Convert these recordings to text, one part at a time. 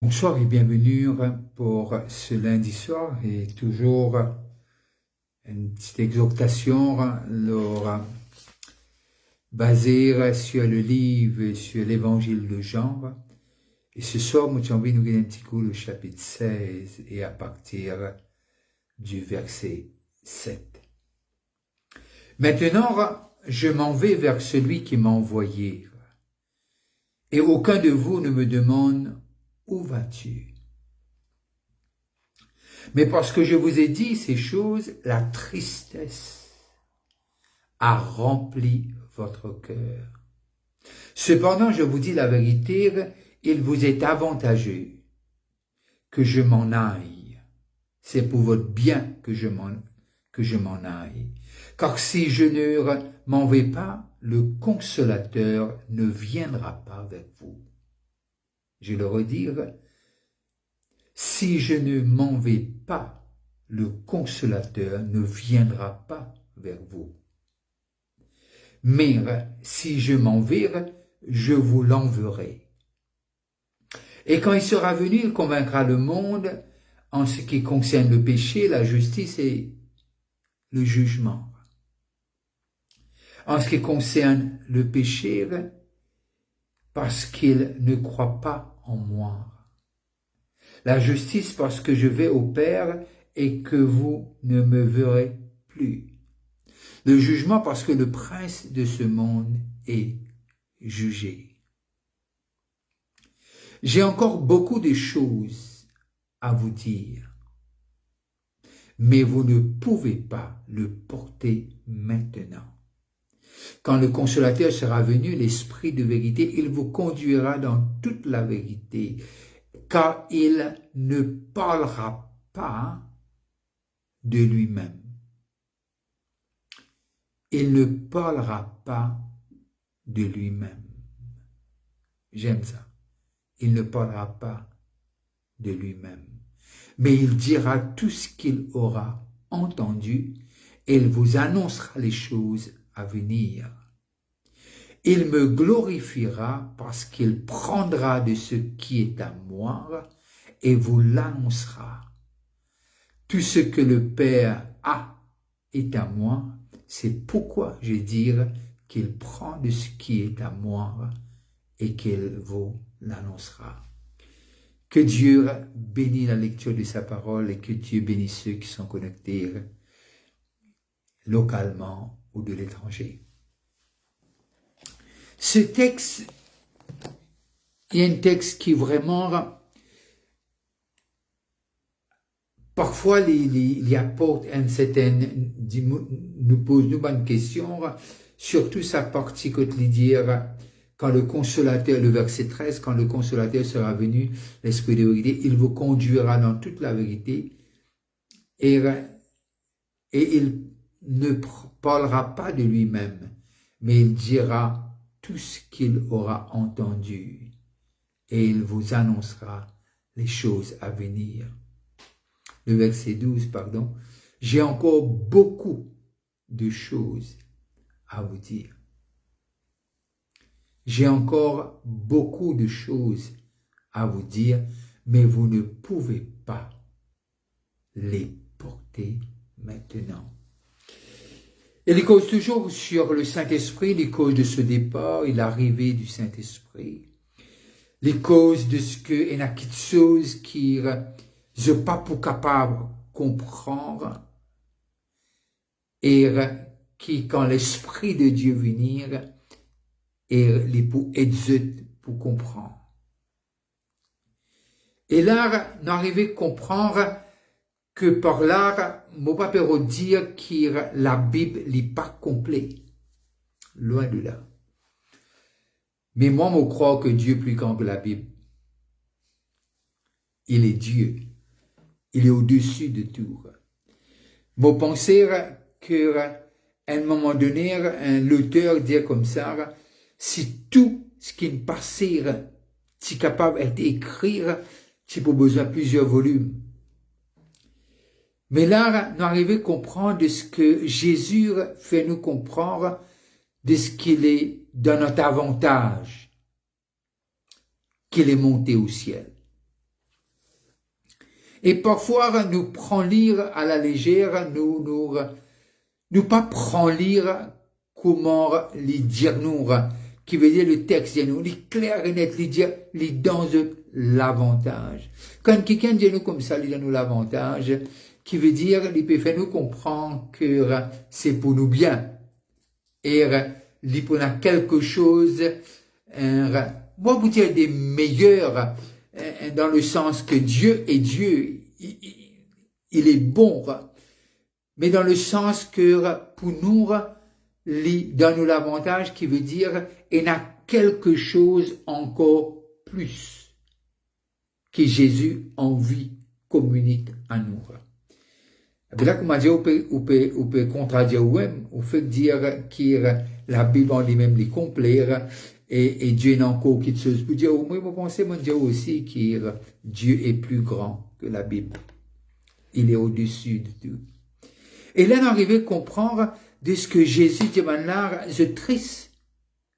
Bonsoir et bienvenue pour ce lundi soir et toujours une petite exhortation basée sur le livre, sur l'évangile de Jean. Et ce soir, nous avons nous un petit coup le chapitre 16 et à partir du verset 7. Maintenant, je m'en vais vers celui qui m'a envoyé. Et aucun de vous ne me demande où vas-tu? Mais parce que je vous ai dit ces choses, la tristesse a rempli votre cœur. Cependant, je vous dis la vérité, il vous est avantageux que je m'en aille. C'est pour votre bien que je m'en aille. Car si je ne m'en vais pas, le consolateur ne viendra pas vers vous. Je le redis, si je ne m'en vais pas, le consolateur ne viendra pas vers vous. Mais si je m'en vais, je vous l'enverrai. Et quand il sera venu, il convaincra le monde en ce qui concerne le péché, la justice et le jugement. En ce qui concerne le péché, parce qu'il ne croit pas en moi. La justice parce que je vais au Père et que vous ne me verrez plus. Le jugement parce que le prince de ce monde est jugé. J'ai encore beaucoup de choses à vous dire, mais vous ne pouvez pas le porter maintenant. Quand le consolateur sera venu, l'Esprit de vérité, il vous conduira dans toute la vérité, car il ne parlera pas de lui-même. Il ne parlera pas de lui-même. J'aime ça. Il ne parlera pas de lui-même. Mais il dira tout ce qu'il aura entendu et il vous annoncera les choses à venir. Il me glorifiera parce qu'il prendra de ce qui est à moi et vous l'annoncera. Tout ce que le Père a est à moi, c'est pourquoi je dis qu'il prend de ce qui est à moi et qu'il vous l'annoncera. Que Dieu bénisse la lecture de sa parole et que Dieu bénisse ceux qui sont connectés localement ou de l'étranger. Ce texte est un texte qui vraiment, parfois, il apporte une certaine, nous pose une bonne question, surtout sa partie quotidienne, quand le consolateur, le verset 13, quand le consolateur sera venu, l'Esprit de vérité, il vous conduira dans toute la vérité et il ne parlera pas de lui-même, mais il dira tout ce qu'il aura entendu et il vous annoncera les choses à venir. Le verset 12, pardon, j'ai encore beaucoup de choses à vous dire. J'ai encore beaucoup de choses à vous dire, mais vous ne pouvez pas les porter maintenant. Et les causes toujours sur le Saint-Esprit, les causes de ce départ et l'arrivée du Saint-Esprit, les causes de ce que il y a quelque chose qui je pas pour capable comprendre et qui quand l'Esprit de Dieu venir et les pour aider pour comprendre. Et là, nous arrivons à comprendre que par là, mon papa peut dire que la Bible n'est pas complète. Loin de là. Mais moi, je crois que Dieu est plus grand que la Bible. Il est Dieu. Il est au-dessus de tout. Je pense qu'à un moment donné, un auteur dit comme ça, si tout ce qui me passe, tu es capable d'écrire, tu as besoin de plusieurs volumes. Mais là, nous arrivons à comprendre de ce que Jésus fait nous comprendre, de ce qu'il est dans notre avantage, qu'il est monté au ciel. Et parfois, nous prend lire à la légère, nous pas prend lire comment les dire nous, qui veut dire le texte, nous, les clair et net, les dire, les dans l'avantage. Quand quelqu'un dit nous comme ça, il donne nous l'avantage, qui veut dire, il peut faire nous comprendre que c'est pour nous bien. Et il peut a quelque chose, moi, vous dire des meilleurs, dans le sens que Dieu est Dieu, il est bon, mais dans le sens que pour nous, il donne nous l'avantage qui veut dire il y a quelque chose encore plus que Jésus envie communique à nous. Et là, comme on dit, on peut contradire ou-même, on fait dire que la Bible en lui-même les complète et Dieu n'a encore quelque chose pour dire. Moi, vous pensez, mon Dieu aussi, que Dieu est plus grand que la Bible. Il est au-dessus de tout. Et là, on arrive à comprendre de ce que Jésus dit maintenant, je triste.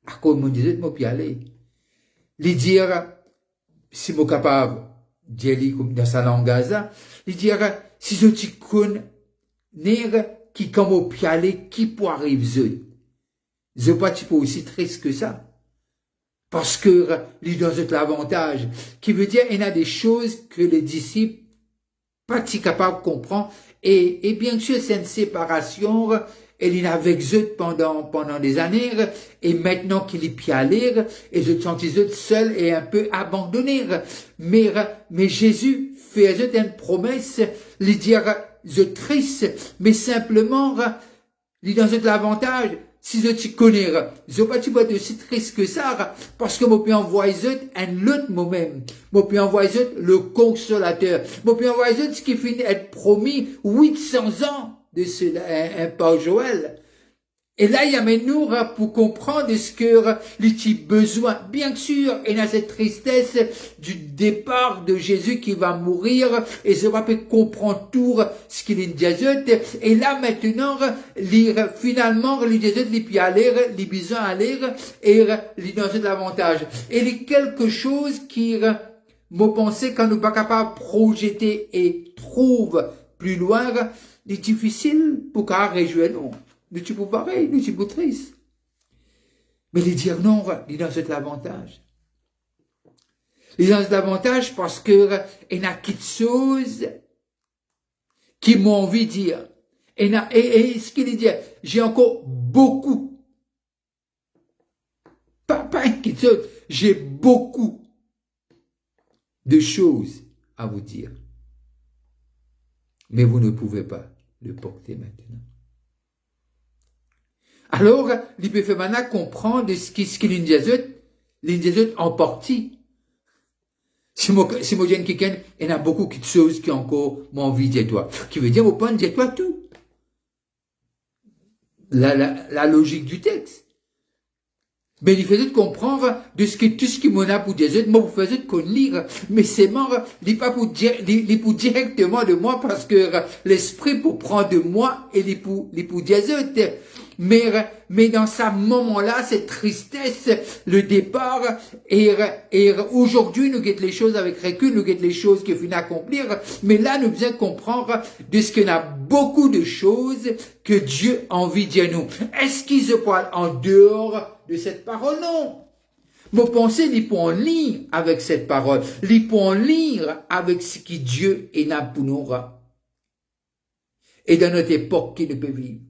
À quoi on disait de m'y aller. Lui dire, si je suis capable de dire comme dans sa langue, lui dire, si je te connais, qui comme au pialer, qui peut arriver, je pas tu peux aussi triste que ça. Parce que, lui donne l'avantage, qui veut dire, il y a des choses que les disciples, pas si capables de comprendre, et bien sûr, c'est une séparation, elle est avec eux pendant des années, et maintenant qu'il est pialé, et je sens eux seuls et un peu abandonnés. Mais Jésus fait eux une promesse, lui dire, je triste, mais simplement, lui donne l'avantage, si je te connais, je pas tu vas être aussi triste que ça, parce que moi puis envoyer un autre moi-même, moi puis envoyer le consolateur, moi puis envoyer ce qui finit être promis 800 ans de un par Joël. Et là, il y a maintenant pour comprendre ce que l'outil besoin. Bien sûr, il y a cette tristesse du départ de Jésus qui va mourir et je vais comprendre tout ce qu'il dit. Et là, maintenant, finalement, les Jésus, les puis aller, les besoins aller et les dans l'avantage. Et il y a quelque chose qui, me pensez quand nous pas capable de projeter et trouve plus loin, il est difficile pour qu'à réjouir nous. Nous tu peux pareil, nous tu peux triste. Mais les dire non, ils dans cet avantage. Ils dans cet avantage parce que il y a quelque chose qui m'ont envie de dire. Et ce qu'il dit, j'ai encore beaucoup. Pas quelque chose, j'ai beaucoup de choses à vous dire. Mais vous ne pouvez pas le porter maintenant. Alors, il peut faire maintenant comprendre ce qu'il dit en partie. Si moi j'ai quelqu'un, il y a beaucoup de choses qui ont encore mon envie de toi. Qui veut dire, au point de dire toi tout. La logique du texte. Mais il faisait comprendre de ce que tout ce qui m'en a pour dire, moi vous faisait qu'on lire, mais c'est mort, il pas pour dire, il pour directement de moi parce que l'esprit pour prendre de moi et il pour dire mais dans ce moment-là, cette tristesse, le départ, et aujourd'hui, nous guettons les choses avec recul, nous guettons les choses qu'il faut accomplir, mais là, nous devons comprendre de ce qu'il y a beaucoup de choses que Dieu a envie de dire nous. Est-ce qu'il se parle en dehors de cette parole? Non. Vos pensées, ils peuvent en lire avec cette parole. Ils peuvent en lire avec ce que Dieu est là pour nous. Et dans notre époque qui ne peut vivre.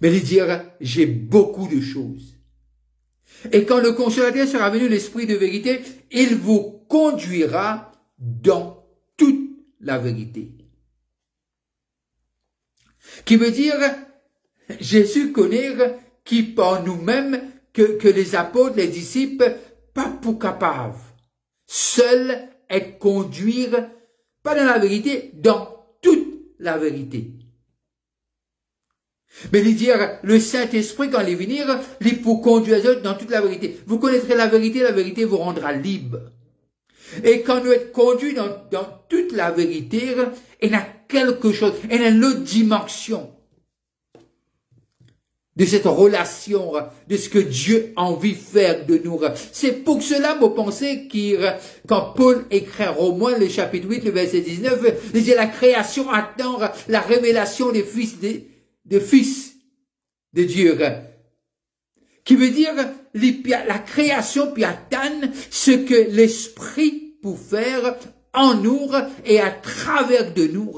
Mais il dire, j'ai beaucoup de choses. Et quand le consolateur sera venu, l'esprit de vérité, il vous conduira dans toute la vérité. Qui veut dire, Jésus connaît qui par nous-mêmes, que les apôtres, les disciples, pas pour capables. Seuls et conduire, pas dans la vérité, dans toute la vérité. Mais il dit, le Saint-Esprit, quand il va venir, il pour conduire dans toute la vérité. Vous connaîtrez la vérité vous rendra libre. Et quand nous êtes conduits dans toute la vérité, il y a quelque chose, il y a une autre dimension de cette relation, de ce que Dieu a envie de faire de nous. C'est pour cela, vous pensez, quand Paul écrit à Romains, le chapitre 8, le verset 19, il dit la création attend la révélation des fils de Dieu. Qui veut dire, la création puis attend ce que l'Esprit peut faire en nous et à travers de nous.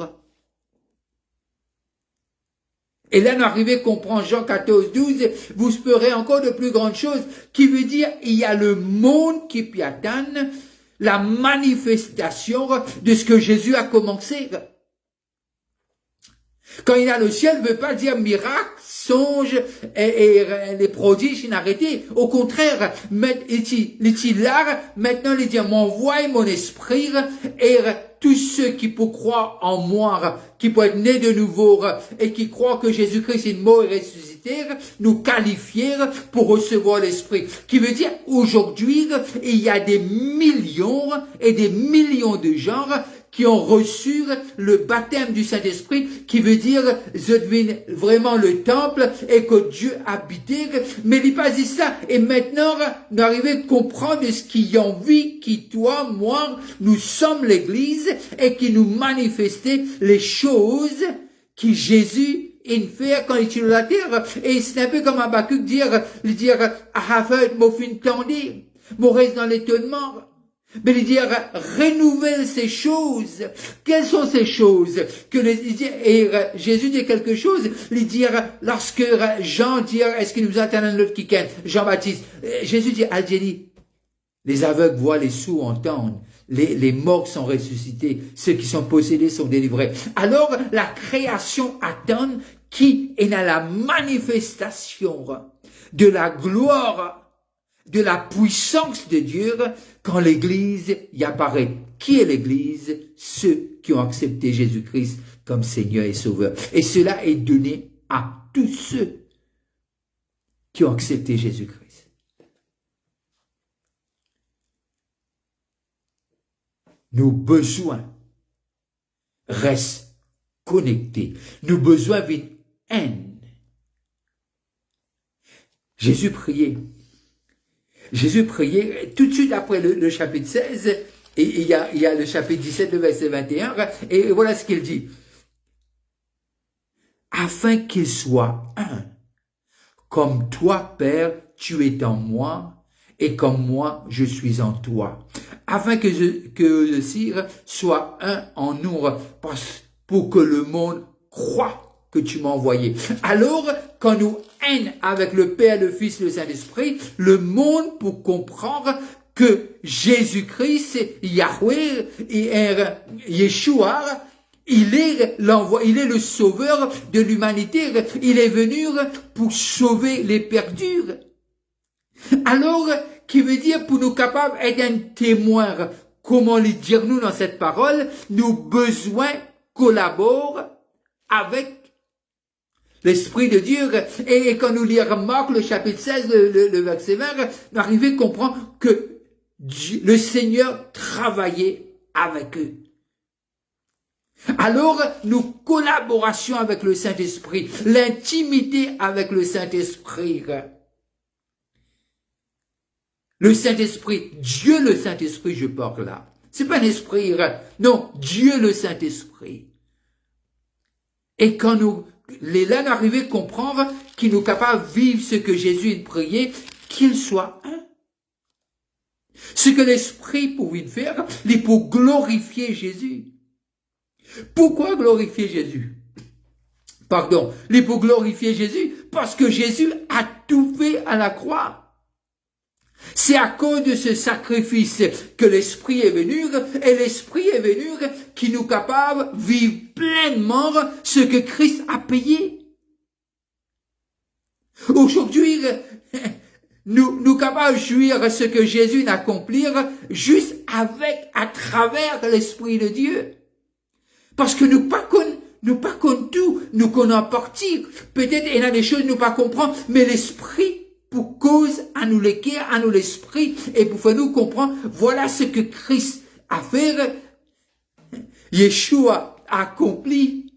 Et là, nous arrivons à comprendre Jean 14, 12, vous ferez encore de plus grandes choses, qui veut dire, il y a le monde qui peut attendre la manifestation de ce que Jésus a commencé. Quand il y a le ciel, ne veut pas dire miracle, songe et les prodiges inarrêtés. Au contraire, il dit là, maintenant il dit, m'envoie mon esprit et tous ceux qui peuvent croire en moi, qui peuvent être nés de nouveau et qui croient que Jésus-Christ est mort et ressuscité, nous qualifier pour recevoir l'esprit. Qui veut dire, aujourd'hui, il y a des millions et des millions de gens qui ont reçu le baptême du Saint-Esprit, qui veut dire, je deviens vraiment le temple et que Dieu habitait. Mais il n'a pas dit ça. Et maintenant, nous arrivons à comprendre ce qui en vit, qui toi, moi, nous sommes l'Église et qui nous manifestait les choses qui Jésus il fait quand il est sur la terre. Et c'est un peu comme Habakkuk dire, Ahafet, mon fin tendu, mon reste dans l'étonnement. Mais il dit, renouvelle ces choses. Quelles sont ces choses? Et Jésus dit quelque chose. Il dit, lorsque Jean dit, est-ce qu'il nous attend un autre qui ken? Jean-Baptiste. Jésus dit, Algérie, les aveugles voient, les sourds entendent. Les morts sont ressuscités. Ceux qui sont possédés sont délivrés. Alors, la création attend qui est dans la manifestation de la gloire, de la puissance de Dieu quand l'Église y apparaît. Qui est l'Église? Ceux qui ont accepté Jésus-Christ comme Seigneur et Sauveur. Et cela est donné à tous ceux qui ont accepté Jésus-Christ. Nos besoins restent connectés. Nos besoins d'une haine. Jésus priait tout de suite après le chapitre 16, et il y a le chapitre 17, le verset 21, et voilà ce qu'il dit. Afin qu'ils soient un, comme toi, Père, tu es en moi, et comme moi, je suis en toi. Afin que le Sire soit un en nous, pour que le monde croie que tu m'as envoyé. Alors, quand nous haine avec le Père, le Fils, le Saint-Esprit, le monde pour comprendre que Jésus-Christ, Yahweh, Yeshua, il est le sauveur de l'humanité. Il est venu pour sauver les perdus. Alors, qui veut dire pour nous capables d'être un témoin, comment le dire nous dans cette parole, nos besoins collaborent avec l'Esprit de Dieu. Et quand nous lisons Marc, le chapitre 16, le verset 20, nous arrivons à comprendre que le Seigneur travaillait avec eux. Alors, nos collaborations avec le Saint-Esprit, l'intimité avec le Saint-Esprit, le Saint-Esprit, Dieu le Saint-Esprit, je parle là. C'est pas un esprit, non, Dieu le Saint-Esprit. Et quand nous arrivons à comprendre qu'il nous est capable de vivre ce que Jésus a prié, qu'il soit un. Ce que l'Esprit pouvait faire, il pour glorifier Jésus. Pourquoi glorifier Jésus? Pardon, il pour glorifier Jésus parce que Jésus a tout fait à la croix. C'est à cause de ce sacrifice que l'Esprit est venu, et l'Esprit est venu qui nous est capable de vivre pleinement ce que Christ a payé. Aujourd'hui, nous sommes capables de jouir ce que Jésus a accompli juste à travers l'Esprit de Dieu. Parce que nous pas connaissons tout, nous connaissons partie. Peut-être il y a des choses que nous pas comprendre, mais l'Esprit pour cause à nous les cœurs, à nous l'esprit, et pour faire nous comprendre, voilà ce que Christ a fait, Yeshua a accompli,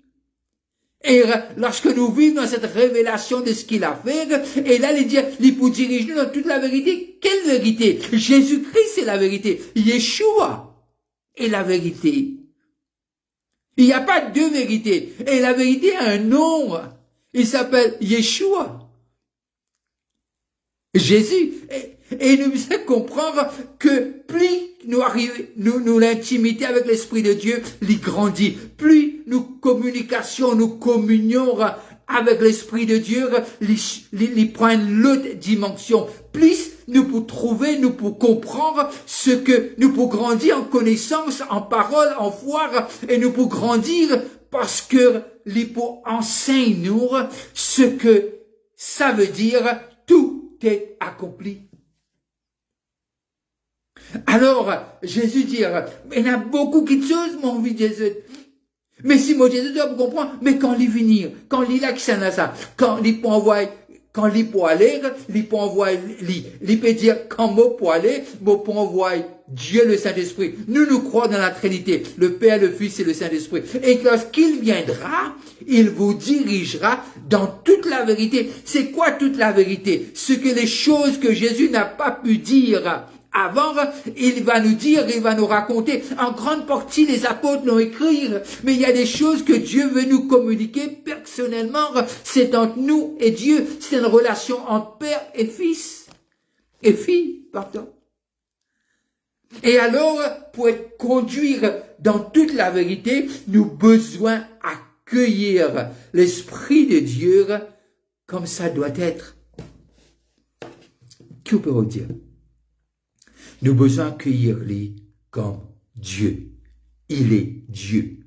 Et lorsque nous vivons dans cette révélation de ce qu'il a fait, et là, il peut diriger nous dans toute la vérité. Quelle vérité? Jésus-Christ est la vérité. Yeshua est la vérité. Il n'y a pas deux vérités. Et la vérité a un nom. Il s'appelle Yeshua. Jésus. Et nous devons comprendre que plus nous l'intimité avec l'Esprit de Dieu, il grandit. Plus nous communions avec l'Esprit de Dieu, il prend une autre dimension. Plus nous pouvons trouver, nous pouvons comprendre ce que nous pouvons grandir en connaissance, en parole, en foi, et nous pouvons grandir parce que il peut enseigner nous ce que ça veut dire tout est accompli. Alors, Jésus dit, il y a beaucoup de choses, mon vie Jésus. Mais si mon Jésus doit comprendre, mais quand il venir, quand il a ça, quand il peut envoyer, quand il peut aller, il peut envoyer, il peut dire, quand moi peut aller, moi peut envoyer Dieu le Saint-Esprit. Nous croyons dans la Trinité, le Père, le Fils et le Saint-Esprit. Et lorsqu'il viendra, il vous dirigera dans toute la vérité. C'est quoi toute la vérité? Ce que les choses que Jésus n'a pas pu dire avant, il va nous dire, il va nous raconter. En grande partie, les apôtres l'ont écrit, mais il y a des choses que Dieu veut nous communiquer personnellement. C'est entre nous et Dieu. C'est une relation entre père et fils. Et fille, pardon. Et alors, pour être conduire dans toute la vérité, nous avons besoin d'accueillir l'Esprit de Dieu comme ça doit être. Qui peut vous dire? Nous avons besoin d'accueillir lui comme Dieu. Il est Dieu.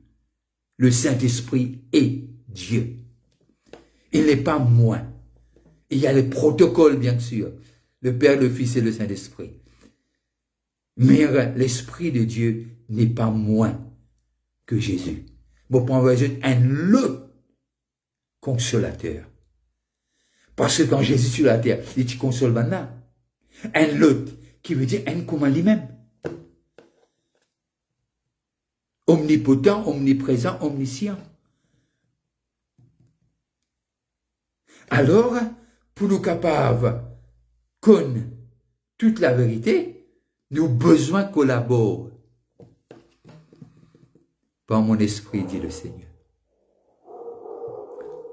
Le Saint-Esprit est Dieu. Il n'est pas moins. Il y a le protocole, bien sûr. Le Père, le Fils et le Saint-Esprit. Mais l'Esprit de Dieu n'est pas moins que Jésus. Bon, pour envoyer un autre consolateur. Parce que quand Jésus sur la terre, il dit console maintenant. Un autre qui veut dire un comme lui-même. Omnipotent, omniprésent, omniscient. Alors, pour nous capables connaître toute la vérité, nous avons besoin de collaborer. Par mon esprit, dit le Seigneur.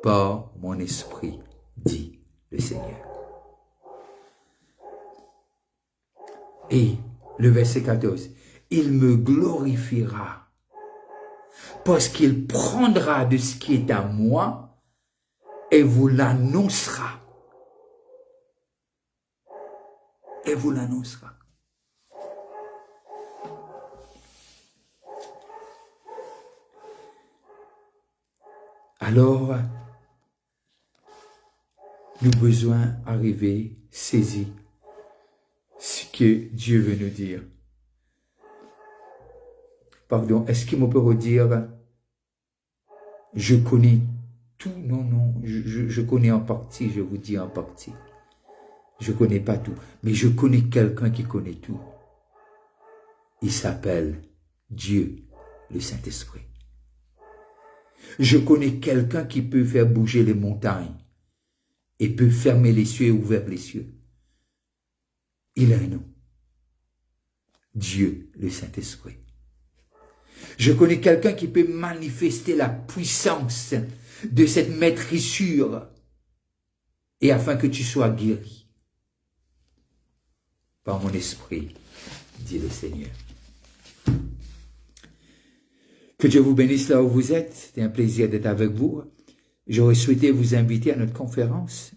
Par mon esprit, dit le Seigneur. Et le verset 14, il me glorifiera parce qu'il prendra de ce qui est à moi et vous l'annoncera. Et vous l'annoncera. Alors, nous avons besoin d'arriver, saisir ce que Dieu veut nous dire. Pardon, est-ce qu'il me peut redire, je connais tout? Non, non, je connais en partie, je vous dis en partie. Je ne connais pas tout, mais je connais quelqu'un qui connaît tout. Il s'appelle Dieu, le Saint-Esprit. Je connais quelqu'un qui peut faire bouger les montagnes et peut fermer les cieux et ouvrir les cieux. Il a un nom. Dieu, le Saint-Esprit. Je connais quelqu'un qui peut manifester la puissance de cette maîtrisure et afin que tu sois guéri par mon esprit, dit le Seigneur. Que Dieu vous bénisse là où vous êtes. C'était un plaisir d'être avec vous. J'aurais souhaité vous inviter à notre conférence,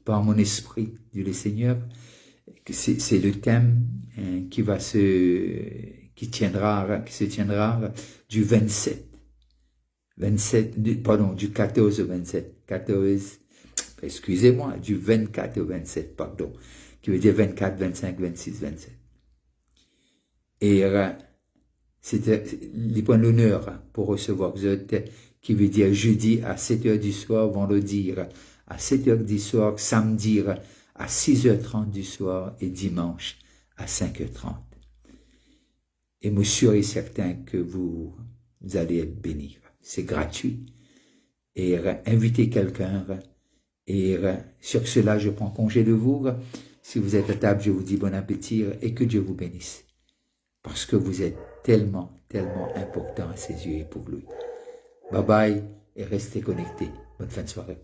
par mon esprit, dit le Seigneur. C'est le thème qui se tiendra du 14 au 27. Excusez-moi, du 24 au 27, pardon. Qui veut dire 24, 25, 26, 27. Et c'était les points d'honneur pour recevoir vous autres, qui veut dire jeudi à 7h du soir, vendredi à 7h du soir, samedi à 6h30 du soir et dimanche à 5h30. Et je suis sûr et certain que vous allez être bénis. C'est gratuit. et inviter quelqu'un. Et sur cela, je prends congé de vous. Si vous êtes à table, je vous dis bon appétit et que Dieu vous bénisse. Parce que vous êtes tellement, tellement important à ses yeux et pour lui. Bye bye et restez connectés. Bonne fin de soirée.